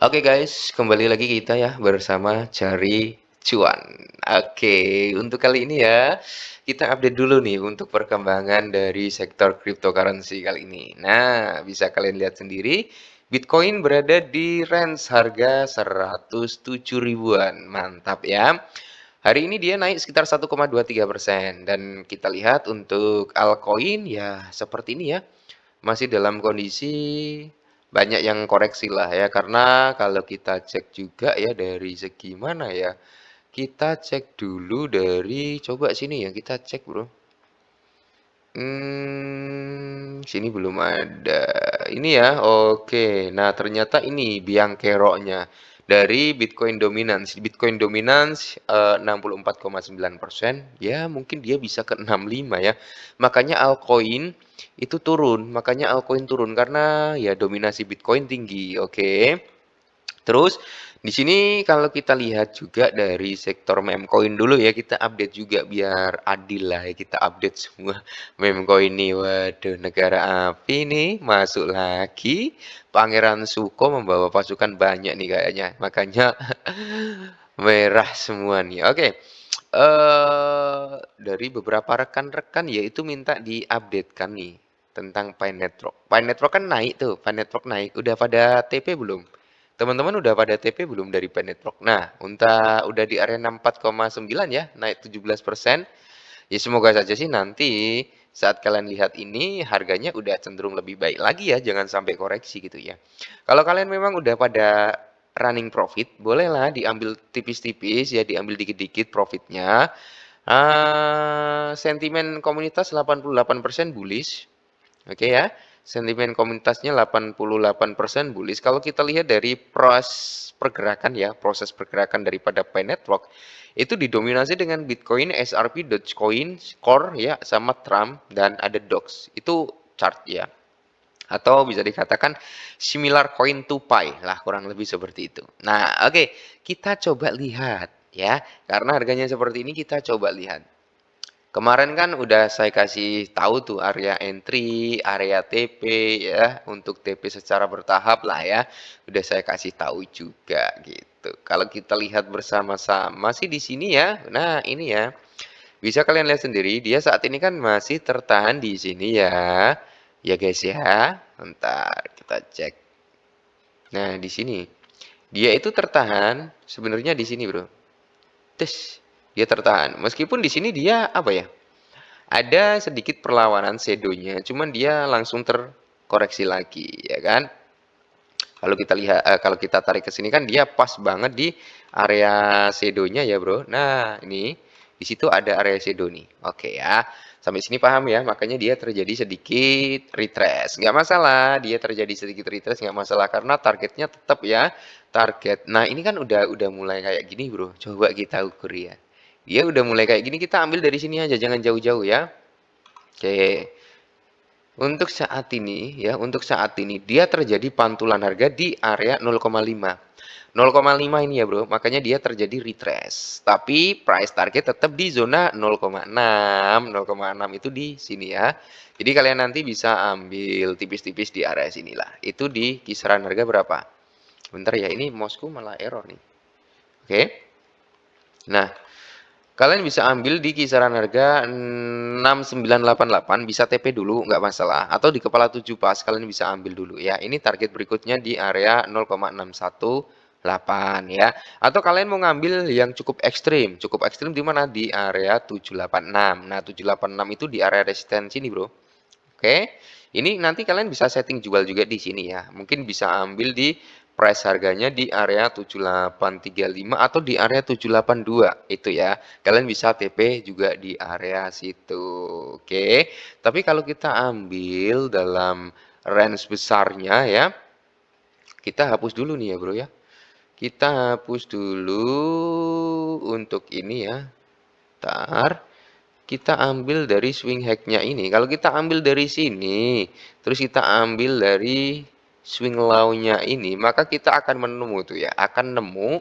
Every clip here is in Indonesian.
Oke guys, kembali lagi kita ya bersama Cari Cuan. Oke, untuk kali ini ya, kita update dulu nih untuk perkembangan dari sektor cryptocurrency kali ini. Nah, bisa kalian lihat sendiri, Bitcoin berada di range harga 107 ribuan. Mantap ya. Hari ini dia naik sekitar 1,23% dan kita lihat untuk altcoin ya seperti ini ya. Masih dalam kondisi banyak yang koreksi lah ya, karena kalau kita cek juga ya dari segi mana ya, kita cek dulu dari, coba sini ya, kita cek bro. Sini belum ada. Ini ya, oke. Nah, ternyata ini biang keroknya dari Bitcoin Dominance. Bitcoin Dominance 64,9%. Ya, mungkin dia bisa ke 65 ya. Makanya altcoin itu turun. Makanya altcoin turun karena ya dominasi Bitcoin tinggi. Oke. Terus di sini kalau kita lihat juga dari sektor meme coin dulu ya, kita update juga biar adil lah ya, kita update semua meme coin nih. Waduh, negara api nih masuk lagi. Pangeran Suko membawa pasukan banyak nih kayaknya. Makanya merah semua nih. Oke. Dari beberapa rekan-rekan yaitu minta diupdatekan nih tentang Pi Network. Pi Network kan naik tuh, Pi Network naik. Udah pada TP belum? Teman-teman udah pada TP belum dari Pi Network? Nah, udah di area 64,9 ya, naik 17%. Ya semoga saja sih nanti saat kalian lihat ini harganya udah cenderung lebih baik lagi ya, jangan sampai koreksi gitu ya. Kalau kalian memang udah pada running profit, bolehlah diambil tipis-tipis ya, diambil dikit-dikit profitnya. Sentimen komunitas 88% bullish. Oke ya. Sentimen komunitasnya 88% bullish. Kalau kita lihat dari proses pergerakan daripada Pi Network itu didominasi dengan Bitcoin, XRP, Dogecoin, Core ya, sama Trump dan ada Dox. Itu chart ya. Atau bisa dikatakan similar coin to Pi lah, kurang lebih seperti itu. Nah, oke, kita coba lihat ya. Karena harganya seperti ini, kita coba lihat. Kemarin kan udah saya kasih tahu tuh area entry, area TP ya, untuk TP secara bertahap lah ya. Udah saya kasih tahu juga gitu. Kalau kita lihat bersama-sama sih di sini ya. Nah, ini ya. Bisa kalian lihat sendiri, dia saat ini kan masih tertahan di sini ya. Ya guys ya. Bentar, kita cek. Nah, di sini. Dia itu tertahan sebenarnya di sini, Bro. Tes, dia tertahan. Meskipun di sini dia apa ya? Ada sedikit perlawanan shadownya, cuman dia langsung terkoreksi lagi, ya kan? Kalau kita lihat, kalau kita tarik ke sini kan dia pas banget di area shadownya ya bro. Nah ini di situ ada area shadow nih. Oke ya, sampai sini paham ya. Makanya dia terjadi sedikit retrace, nggak masalah. Dia terjadi sedikit retrace nggak masalah karena targetnya tetap ya target. Nah ini kan udah mulai kayak gini bro. Coba kita ukur ya. Dia udah mulai kayak gini, kita ambil dari sini aja, jangan jauh-jauh ya. Oke, untuk saat ini ya, untuk saat ini dia terjadi pantulan harga di area 0,5. 0,5 ini ya bro, makanya dia terjadi retrace. Tapi price target tetap di zona 0,6. 0,6 itu di sini ya. Jadi kalian nanti bisa ambil tipis-tipis di area sinilah. Itu di kisaran harga berapa? Bentar ya, ini mouseku malah error nih. Oke. Nah, kalian bisa ambil di kisaran harga 6988, bisa TP dulu, nggak masalah. Atau di kepala 7 pas, kalian bisa ambil dulu ya. Ini target berikutnya di area 0,618 ya. Atau kalian mau ngambil yang cukup ekstrim di mana? Di area 786. Nah, 786 itu di area resistensi nih bro. Oke, ini nanti kalian bisa setting jual juga di sini ya. Mungkin bisa ambil di price harganya di area 7835 atau di area 782 itu ya. Kalian bisa TP juga di area situ. Oke. Tapi kalau kita ambil dalam range besarnya ya, kita hapus dulu nih ya, Bro ya. Kita hapus dulu untuk ini ya. Ntar kita ambil dari swing hacknya ini. Kalau kita ambil dari sini, terus kita ambil dari swing low-nya ini, maka kita akan menemu tuh ya, akan nemu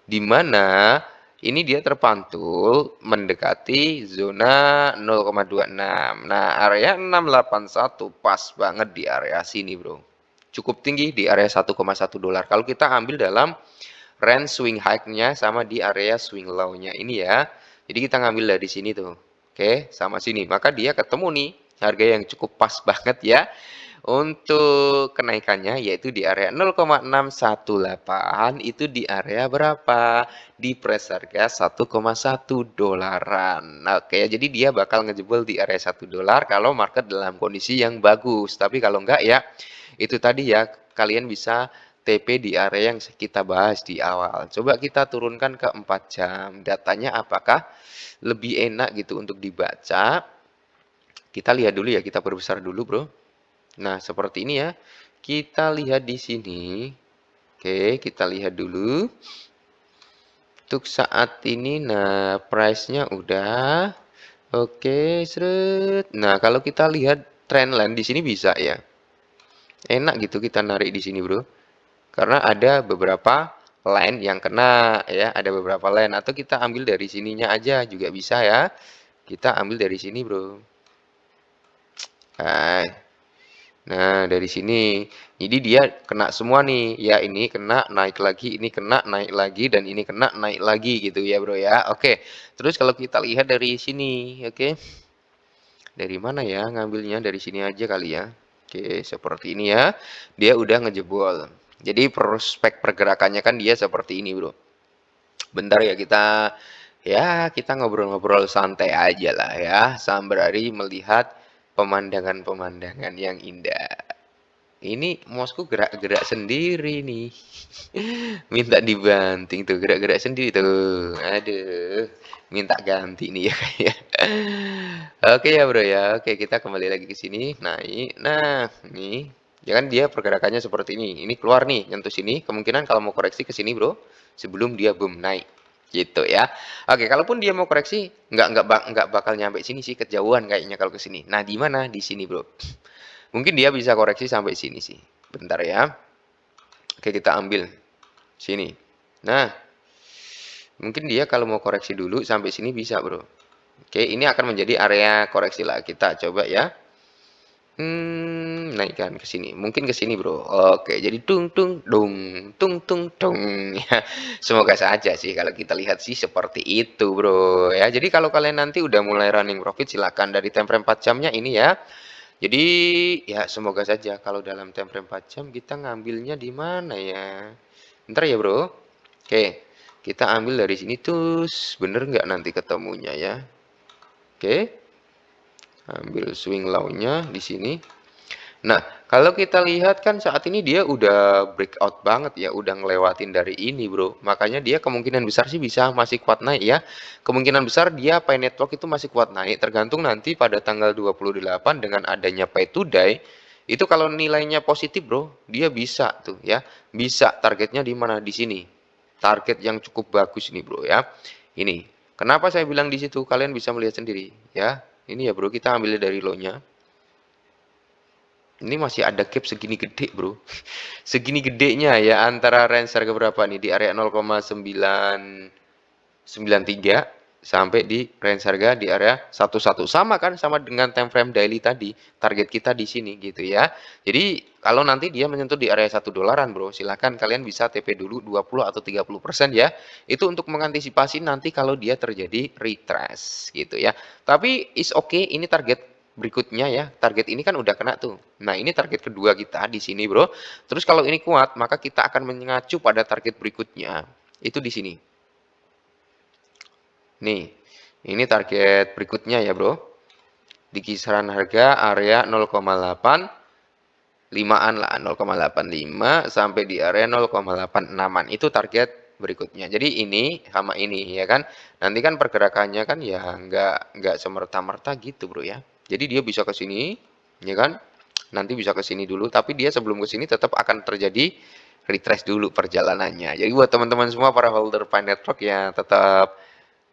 di mana ini dia terpantul mendekati zona 0,26. Nah, area 681 pas banget di area sini, Bro. cukup tinggi di area 1,1 dolar. Kalau kita ambil dalam range swing high-nya sama di area swing low-nya ini ya. Jadi kita ngambil dari sini tuh. Oke, sama sini. Maka dia ketemu nih harga yang cukup pas banget ya untuk kenaikannya yaitu di area 0,618 itu di area berapa? Di price harga 1,1 dolaran. Nah, oke, jadi dia bakal ngejebol di area 1 dolar kalau market dalam kondisi yang bagus. Tapi kalau enggak ya itu tadi ya kalian bisa TP di area yang kita bahas di awal. Coba kita turunkan ke 4 jam. Datanya apakah lebih enak gitu untuk dibaca? Kita lihat dulu ya, kita perbesar dulu, Bro. Nah, seperti ini ya. Kita lihat di sini. Oke, kita lihat dulu. Untuk saat ini, nah, price-nya udah. Oke, seret. Nah, kalau kita lihat trendline di sini bisa ya. Enak gitu kita narik di sini, Bro. Karena ada beberapa line yang kena ya, ada beberapa line atau kita ambil dari sininya aja juga bisa ya. Kita ambil dari sini, Bro. Nah, Nah, dari sini. Jadi dia kena semua nih. Ya, ini kena, naik lagi, ini kena, naik lagi, dan ini kena, naik lagi gitu ya, Bro ya. Oke. Terus kalau kita lihat dari sini, oke. Dari mana ya ngambilnya? Dari sini aja kali ya. Oke, seperti ini ya. Dia udah ngejebol. Jadi prospek pergerakannya kan dia seperti ini, Bro. Bentar ya kita ngobrol-ngobrol santai aja lah ya, sembari melihat pemandangan-pemandangan yang indah. Ini mousku gerak-gerak sendiri nih. Minta dibanting tuh, gerak-gerak sendiri tuh. Aduh, minta ganti nih ya kayak. Oke ya bro ya, oke kita kembali lagi ke sini. Nah, nih, ya kan dia pergerakannya seperti ini. Ini keluar nih, nyentuh sini. Kemungkinan kalau mau koreksi ke sini bro, sebelum dia boom naik. Gitu ya. Oke, kalaupun dia mau koreksi, nggak bakal nyampe sini sih, kejauhan kayaknya kalau ke sini. Nah, di mana? Di sini bro. Mungkin dia bisa koreksi sampai sini sih. Bentar ya. Oke, kita ambil sini. Nah, mungkin dia kalau mau koreksi dulu sampai sini bisa, Bro. Oke, ini akan menjadi area koreksi lah. Kita coba ya. Naikkan ke sini. Mungkin ke sini, Bro. Oke, jadi tung tung dung, tung tung dung. Ya, semoga saja sih kalau kita lihat sih seperti itu, Bro. Ya, jadi kalau kalian nanti udah mulai running profit silakan dari time frame 4 jamnya ini ya. Jadi ya semoga saja kalau dalam time frame 4 jam kita ngambilnya di mana ya. Ntar ya bro. Oke, kita ambil dari sini terus bener nggak nanti ketemunya ya. Oke, ambil swing low-nya di sini. Nah, kalau kita lihat kan saat ini dia udah breakout banget ya, udah ngelewatin dari ini bro. Makanya dia kemungkinan besar sih bisa masih kuat naik ya. Kemungkinan besar dia pay network itu masih kuat naik, tergantung nanti pada tanggal 28 dengan adanya pay today. Itu kalau nilainya positif bro, dia bisa tuh ya. Bisa targetnya di mana? Di sini. Target yang cukup bagus nih bro ya. Ini. Kenapa saya bilang di situ? Kalian bisa melihat sendiri ya. Ini ya bro, kita ambil dari low-nya. Ini masih ada gap segini gede bro. Segini gedenya ya antara range harga berapa nih di area 0,993 sampai di range harga di area 11 sama kan sama dengan time frame daily tadi target kita di sini gitu ya. Jadi kalau nanti dia menyentuh di area 1 dolaran bro silahkan kalian bisa TP dulu 20 atau 30% ya itu untuk mengantisipasi nanti kalau dia terjadi retrace gitu ya. Tapi is okay ini target berikutnya ya. Target ini kan udah kena tuh. Nah, ini target kedua kita di sini, Bro. Terus kalau ini kuat, maka kita akan mengacu pada target berikutnya. Itu di sini. Nih, ini target berikutnya ya, Bro. Di kisaran harga area 0,85-an lah, 0,85 sampai di area 0,86-an. Itu target berikutnya. Jadi ini sama ini ya kan. Nanti kan pergerakannya kan ya nggak semerta-merta gitu, Bro ya. Jadi dia bisa ke sini, ya kan? Nanti bisa ke sini dulu, tapi dia sebelum ke sini tetap akan terjadi retrace dulu perjalanannya. Jadi buat teman-teman semua para holder Pi Network ya tetap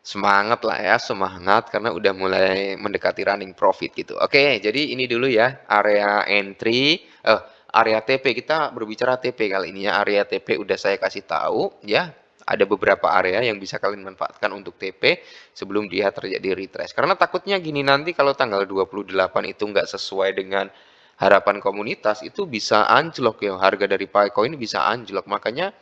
semangat lah ya, semangat karena udah mulai mendekati running profit gitu. Oke, jadi ini dulu ya area entry, area TP kita berbicara TP kali ini ya. Area TP udah saya kasih tahu ya. Ada beberapa area yang bisa kalian manfaatkan untuk TP sebelum dia terjadi retrace. Karena takutnya gini nanti kalau tanggal 28 itu nggak sesuai dengan harapan komunitas itu bisa anjlok ya, harga dari Picoin bisa anjlok. Makanya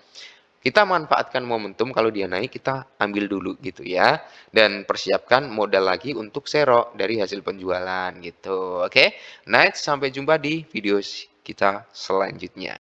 kita manfaatkan momentum kalau dia naik kita ambil dulu gitu ya. Dan persiapkan modal lagi untuk sero dari hasil penjualan gitu. Oke. Next, sampai jumpa di video kita selanjutnya.